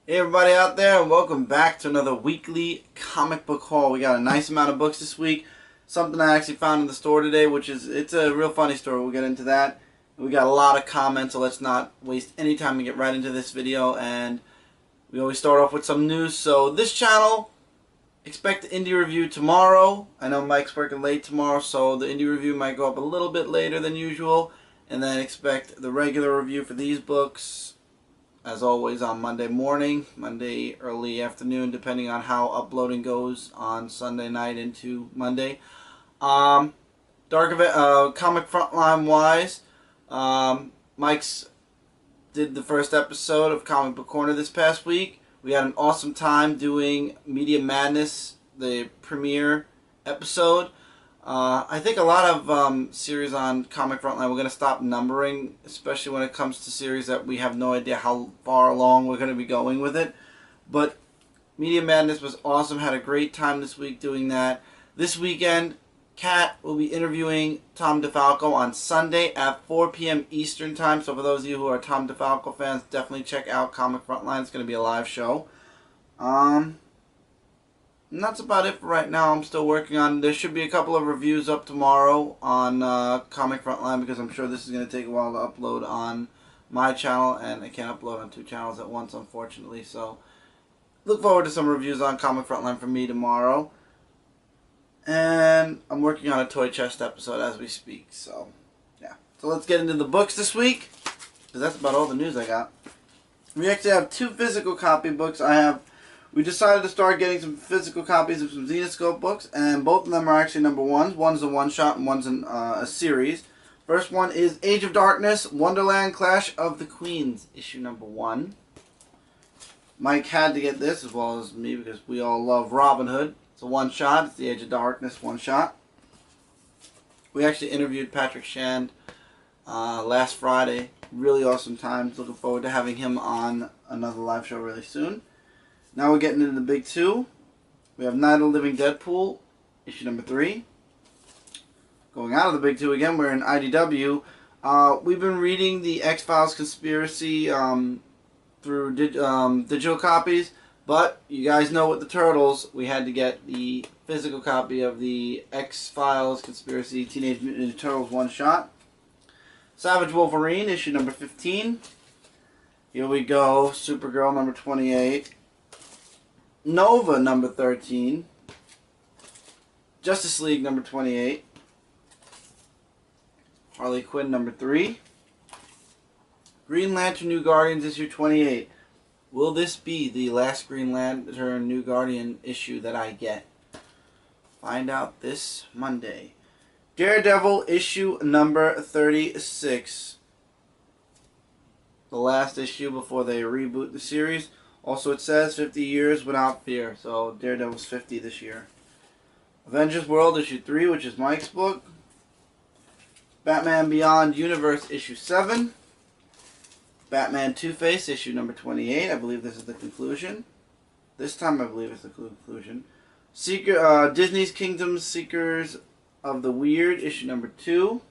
Hey everybody out there, and welcome back to another weekly comic book haul. We got a nice amount of books this week. Something I actually found in the store today, it's a real funny story. We'll get into that. We got a lot of comments, so let's not waste any time and get right into this video. And we always start off with some news. So this channel, expect the indie review tomorrow. I know Mike's working late tomorrow, so the indie review might go up a little bit later than usual. And then expect the regular review for these books, as always, on Monday morning, Monday early afternoon, depending on how uploading goes on Sunday night into Monday. Comic Frontline wise, Mike's did the first episode of Comic Book Corner this past week. We had an awesome time doing Media Madness, the premiere episode. I think a lot of series on Comic Frontline we're going to stop numbering, especially when it comes to series that we have no idea how far along we're going to be going with it. But Media Madness was awesome. Had a great time this week doing that. This weekend, Kat will be interviewing Tom DeFalco on Sunday at 4 p.m. Eastern Time. So for those of you who are Tom DeFalco fans, definitely check out Comic Frontline. It's going to be a live show. And that's about it for right now. I'm still working on. There should be a couple of reviews up tomorrow on Comic Frontline, because I'm sure this is going to take a while to upload on my channel, and I can't upload on two channels at once, unfortunately. So look forward to some reviews on Comic Frontline from me tomorrow. And I'm working on a Toy Chest episode as we speak. So yeah. So let's get into the books this week, because that's about all the news I got. We actually have two physical copy books. We decided to start getting some physical copies of some Zenescope books, and both of them are actually number ones. One's a one-shot and one's a series. First one is Age of Darkness, Wonderland Clash of the Queens, issue number 1. Mike had to get this, as well as me, because we all love Robin Hood. It's a one-shot. It's the Age of Darkness one-shot. We actually interviewed Patrick Shand last Friday. Really awesome times. Looking forward to having him on another live show really soon. Now we're getting into the big two. We have Night of the Living Deadpool, issue number 3. Going out of the big two again, we're in IDW. We've been reading the X-Files conspiracy through digital copies, but you guys know with the Turtles, we had to get the physical copy of the X-Files conspiracy Teenage Mutant Ninja Turtles one-shot. Savage Wolverine, issue number 15. Here we go, Supergirl number 28. Nova number 13, Justice League number 28, Harley Quinn number 3, Green Lantern New Guardians issue 28. Will this be the last Green Lantern New Guardian issue that I get? Find out this Monday. Daredevil issue number 36. The last issue before they reboot the series. Also, it says 50 years without fear, so Daredevil's 50 this year. Avengers World issue 3, which is Mike's book. Batman Beyond Universe issue 7. Batman Two-Face issue number 28. I believe this is the conclusion. This time I believe it's the conclusion. Disney's Kingdom Seekers of the Weird issue number 2,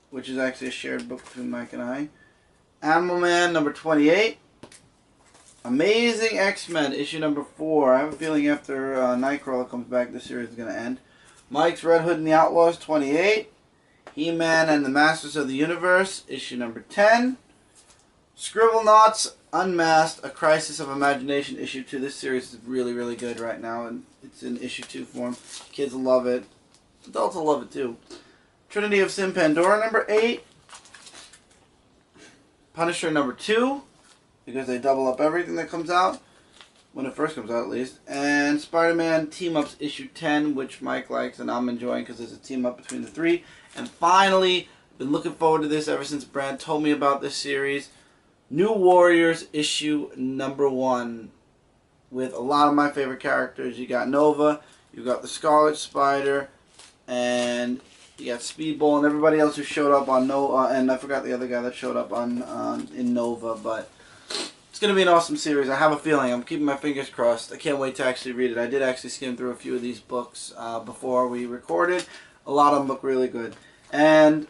which is actually a shared book between Mike and I. Animal Man number 28. Amazing X-Men, issue number 4. I have a feeling after Nightcrawler comes back, this series is going to end. Mike's Red Hood and the Outlaws, 28. He-Man and the Masters of the Universe, issue number 10. Scribblenauts Unmasked, A Crisis of Imagination, issue 2. This series is really, really good right now, and it's in issue 2 form. Kids will love it. Adults will love it too. Trinity of Sin Pandora, number 8. Punisher, number 2. Because they double up everything that comes out, when it first comes out at least. And Spider-Man Team-Ups issue 10, which Mike likes and I'm enjoying because there's a team-up between the 3. And finally, been looking forward to this ever since Brad told me about this series. New Warriors issue number 1, with a lot of my favorite characters. You got Nova, you got the Scarlet Spider, and you got Speedball, and everybody else who showed up on Nova. And I forgot the other guy that showed up on in Nova, but it's going to be an awesome series. I have a feeling. I'm keeping my fingers crossed. I can't wait to actually read it. I did actually skim through a few of these books before we recorded. A lot of them look really good. And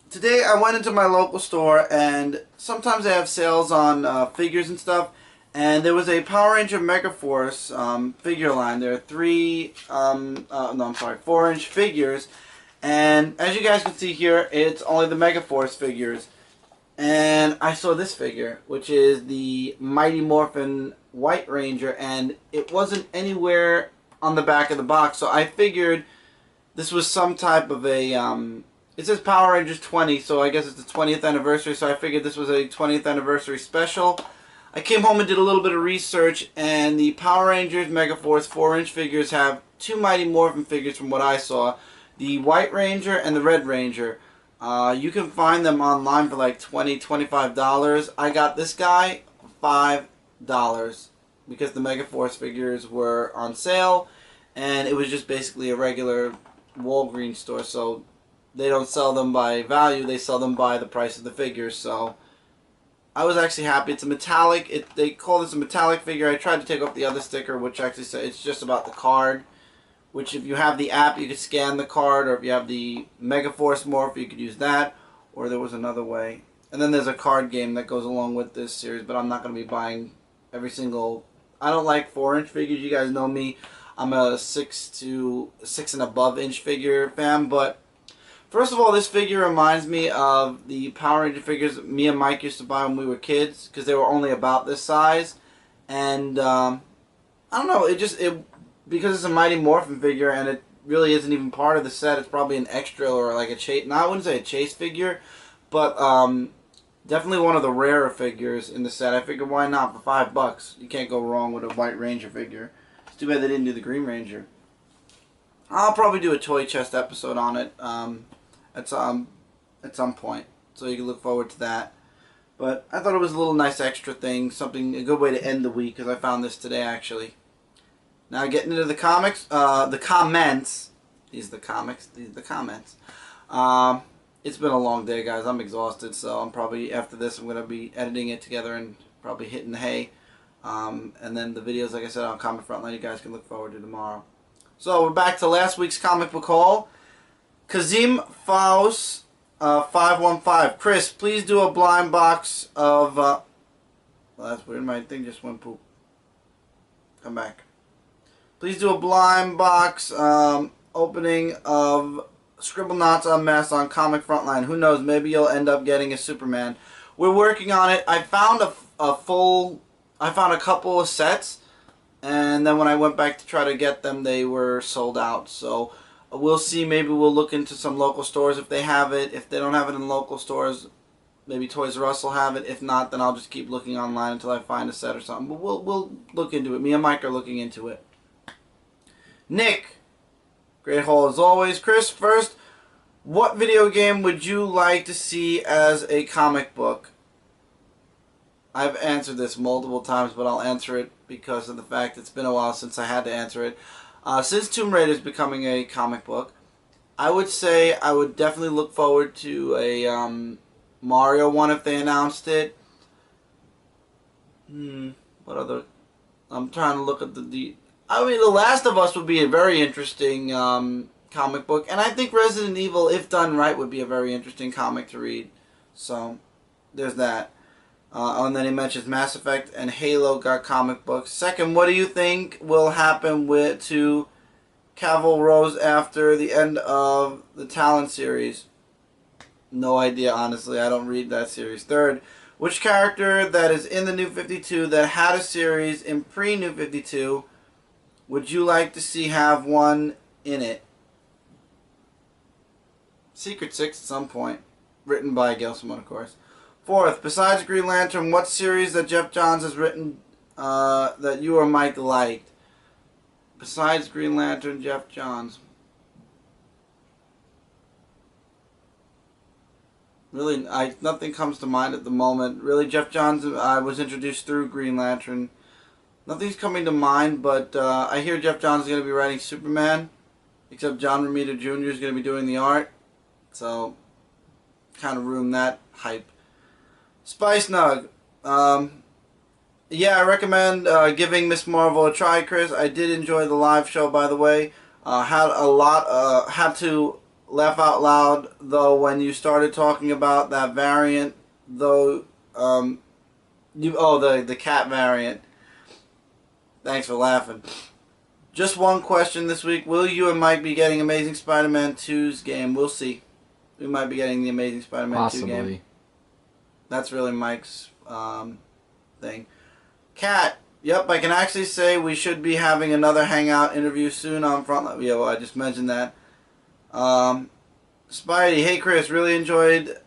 today I went into my local store, and sometimes they have sales on figures and stuff. And there was a Power Ranger Megaforce figure line. There are 4-inch figures. And as you guys can see here, it's only the Megaforce figures. And I saw this figure, which is the Mighty Morphin White Ranger, and it wasn't anywhere on the back of the box, so I figured this was some type of a, it says Power Rangers 20, so I guess it's the 20th anniversary, so I figured this was a 20th anniversary special. I came home and did a little bit of research, and the Power Rangers Megaforce 4-inch figures have two Mighty Morphin figures from what I saw, the White Ranger and the Red Ranger. You can find them online for like $20, $25. I got this guy for $5 because the Megaforce figures were on sale, and it was just basically a regular Walgreens store, so they don't sell them by value, they sell them by the price of the figures. So I was actually happy. It's a metallic, they call this a metallic figure. I tried to take off the other sticker, which actually said it's just about the card, which if you have the app you could scan the card, or if you have the Megaforce Morph you could use that, or there was another way. And then there's a card game that goes along with this series, but I'm not going to be buying every single, I don't like 4-inch figures, you guys know me. I'm a 6 and above inch figure fan, but first of all, this figure reminds me of the Power Ranger figures me and Mike used to buy when we were kids, because they were only about this size. And I don't know, because it's a Mighty Morphin figure and it really isn't even part of the set. It's probably an extra or like a chase. No, I wouldn't say a chase figure, but definitely one of the rarer figures in the set. I figured why not for $5? You can't go wrong with a White Ranger figure. It's too bad they didn't do the Green Ranger. I'll probably do a toy chest episode on it at some point, so you can look forward to that. But I thought it was a little nice extra thing, a good way to end the week, because I found this today actually. Now getting into the comics, the comments. These are the comics. These are the comments. It's been a long day, guys. I'm exhausted, so I'm probably after this I'm gonna be editing it together and probably hitting the hay. And then the videos, like I said, on Comic Frontline, you guys can look forward to tomorrow. So we're back to last week's comic book haul. Kazim Faust 515. Chris, please do a blind box of. Well, that's weird. My thing just went poop. Come back. Please do a blind box opening of Scribblenauts Unmasked on Comic Frontline. Who knows? Maybe you'll end up getting a Superman. We're working on it. I found I found a couple of sets, and then when I went back to try to get them, they were sold out. So we'll see. Maybe we'll look into some local stores if they have it. If they don't have it in local stores, maybe Toys R Us will have it. If not, then I'll just keep looking online until I find a set or something. But we'll look into it. Me and Mike are looking into it. Nick, great haul as always. Chris, first, what video game would you like to see as a comic book? I've answered this multiple times, but I'll answer it because of the fact it's been a while since I had to answer it. Since Tomb Raider is becoming a comic book, I would say I would definitely look forward to a Mario one if they announced it. What other? I'm trying to look at I mean, The Last of Us would be a very interesting comic book, and I think Resident Evil, if done right, would be a very interesting comic to read. So, there's that. And then he mentions Mass Effect and Halo got comic books. Second, what do you think will happen to Cavill Rose after the end of the Talon series? No idea, honestly. I don't read that series. Third, which character that is in the New 52 that had a series in pre-New 52 would you like to see have one in it? Secret Six at some point. Written by Gail Simone, of course. Fourth, besides Green Lantern, what series that Geoff Johns has written that you or Mike liked? Besides Green Lantern, Geoff Johns. Really, nothing comes to mind at the moment. Really, Geoff Johns, I was introduced through Green Lantern. Nothing's coming to mind, but I hear Geoff Johns is going to be writing Superman, except John Romita Jr. is going to be doing the art. So, kind of ruined that hype. Spice Nug. Yeah, I recommend giving Miss Marvel a try, Chris. I did enjoy the live show, by the way. Had to laugh out loud, though, when you started talking about that variant, though, the cat variant. Thanks for laughing. Just one question this week. Will you and Mike be getting Amazing Spider-Man 2's game? We'll see. We might be getting the Amazing Spider-Man 2 game. That's really Mike's thing. Cat. Yep, I can actually say we should be having another Hangout interview soon on Frontline. Yeah, well, I just mentioned that. Spidey. Hey, Chris. Really enjoyed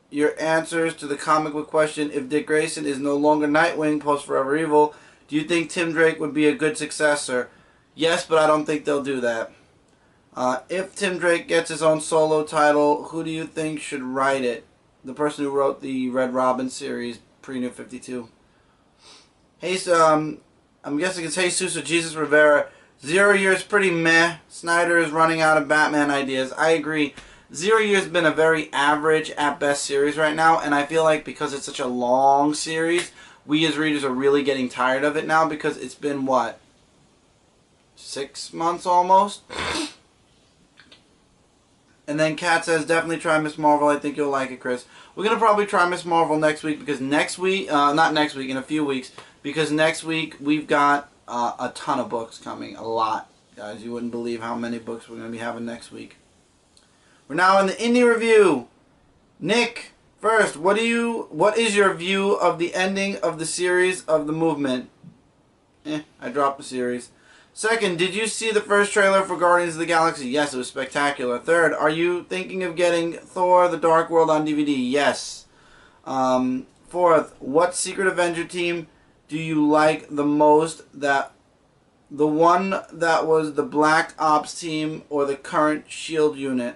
your answers to the comic book question. If Dick Grayson is no longer Nightwing post Forever Evil, do you think Tim Drake would be a good successor? Yes, but I don't think they'll do that. If Tim Drake gets his own solo title, who do you think should write it? The person who wrote the Red Robin series, pre-New 52. Hey, I'm guessing it's Jesus or Jesus Rivera. 0 Years pretty meh. Snyder is running out of Batman ideas. I agree. 0 Years has been a very average at best series right now, and I feel like because it's such a long series, we as readers are really getting tired of it now because it's been, what, 6 months almost? And then Kat says, definitely try Miss Marvel. I think you'll like it, Chris. We're going to probably try Miss Marvel next week because next week, not next week, in a few weeks, because next week we've got a ton of books coming. A lot. Guys, you wouldn't believe how many books we're going to be having next week. We're now in the indie review. Nick, first, what is your view of the ending of the series of the movement? I dropped the series. Second, did you see the first trailer for Guardians of the Galaxy? Yes, it was spectacular. Third, are you thinking of getting Thor: The Dark World on DVD? Yes. Fourth, what Secret Avenger team do you like the most? The one that was the Black Ops team or the current SHIELD unit?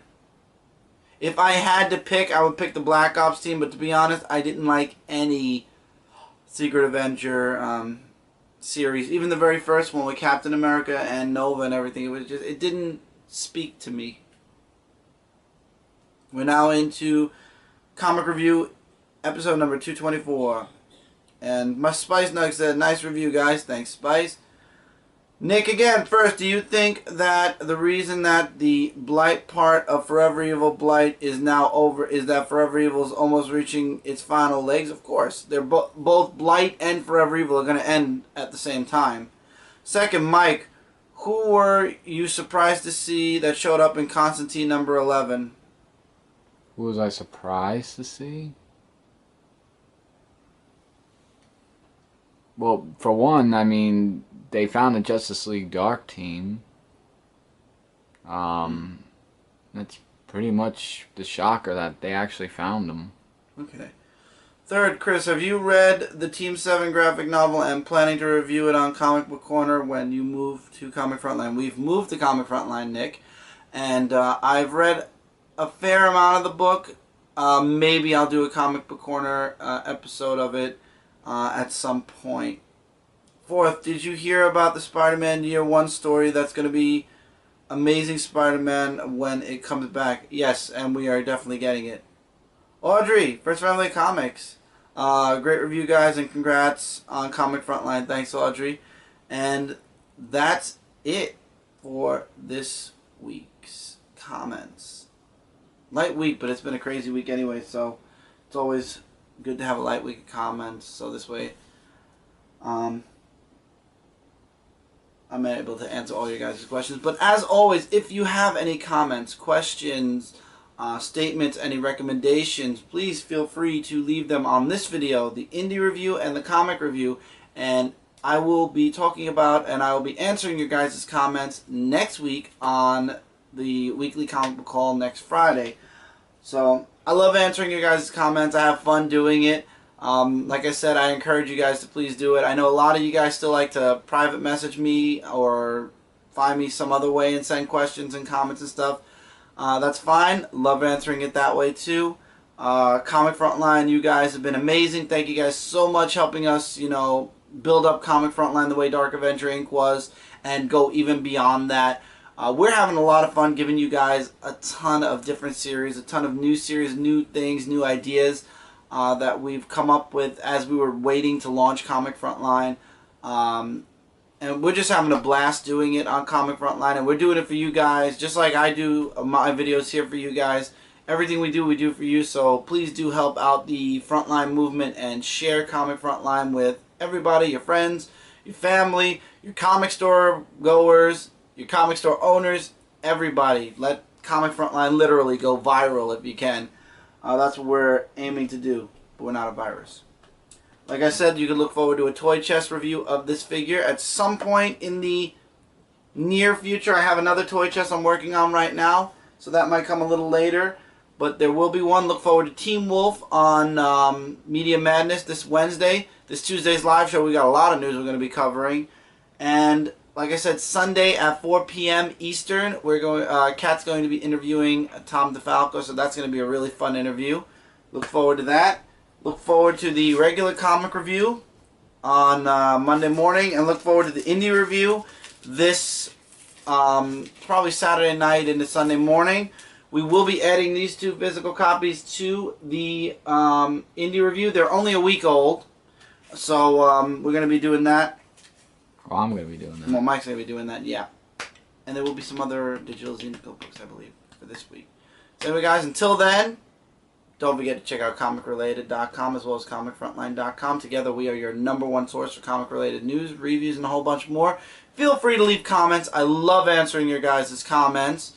If I had to pick, I would pick the Black Ops team, but to be honest, I didn't like any Secret Avenger series. Even the very first one with Captain America and Nova and everything, it didn't speak to me. We're now into comic review episode number 224. And my Spice Nug said, nice review, guys. Thanks, Spice. Nick, again, first, do you think that the reason that the Blight part of Forever Evil Blight is now over is that Forever Evil is almost reaching its final legs? Of course. They're both Blight and Forever Evil are going to end at the same time. Second, Mike, who were you surprised to see that showed up in Constantine number 11? Who was I surprised to see? Well, for one, I mean, they found the Justice League Dark team. That's pretty much the shocker that they actually found them. Okay. Third, Chris, have you read the Team 7 graphic novel and planning to review it on Comic Book Corner when you move to Comic Frontline? We've moved to Comic Frontline, Nick, and I've read a fair amount of the book. Maybe I'll do a Comic Book Corner episode of it at some point. Fourth, did you hear about the Spider-Man Year 1 story that's going to be Amazing Spider-Man when it comes back? Yes, and we are definitely getting it. Audrey, First Family Comics. Great review, guys, and congrats on Comic Frontline. Thanks, Audrey. And that's it for this week's comments. Light week, but it's been a crazy week anyway, so it's always good to have a light week of comments, so this way I'm able to answer all your guys' questions. But as always, if you have any comments, questions, statements, any recommendations, please feel free to leave them on this video, the indie review and the comic review, and I will be talking about and I will be answering your guys' comments next week on the weekly comic book call next Friday. So I love answering your guys' comments. I have fun doing it. Like I said, I encourage you guys to please do it. I know a lot of you guys still like to private message me or find me some other way and send questions and comments and stuff. That's fine. Love answering it that way too. Comic Frontline, you guys have been amazing. Thank you guys so much helping us, build up Comic Frontline the way Dark Avenger Inc. was and go even beyond that. We're having a lot of fun giving you guys a ton of different series, a ton of new series, new things, new ideas that we've come up with as we were waiting to launch Comic Frontline. And we're just having a blast doing it on Comic Frontline, and we're doing it for you guys, just like I do my videos here for you guys. Everything we do for you. So please do help out the Frontline movement and share Comic Frontline with everybody, your friends, your family, your comic store goers, your comic store owners, everybody. Let Comic Frontline literally go viral if you can. That's what we're aiming to do, but we're not a virus. Like I said, you can look forward to a toy chest review of this figure at some point in the near future. I have another toy chest I'm working on right now, so that might come a little later. But there will be one. Look forward to Team Wolf on Media Madness this Wednesday. This Tuesday's live show, we got a lot of news we're going to be covering. And like I said, Sunday at 4 p.m. Eastern, Kat's going to be interviewing Tom DeFalco, so that's going to be a really fun interview. Look forward to that. Look forward to the regular comic review on Monday morning, and look forward to the indie review this probably Saturday night into Sunday morning. We will be adding these 2 physical copies to the indie review. They're only a week old, so we're going to be doing that. Well, I'm going to be doing that. Well, Mike's going to be doing that, yeah. And there will be some other digital Xenoco books, I believe, for this week. So anyway, guys, until then, don't forget to check out comicrelated.com as well as comicfrontline.com. Together, we are your #1 source for comic-related news, reviews, and a whole bunch more. Feel free to leave comments. I love answering your guys' comments.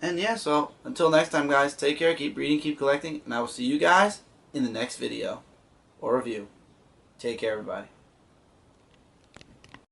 And yeah, so until next time, guys, take care, keep reading, keep collecting, and I will see you guys in the next video or review. Take care, everybody.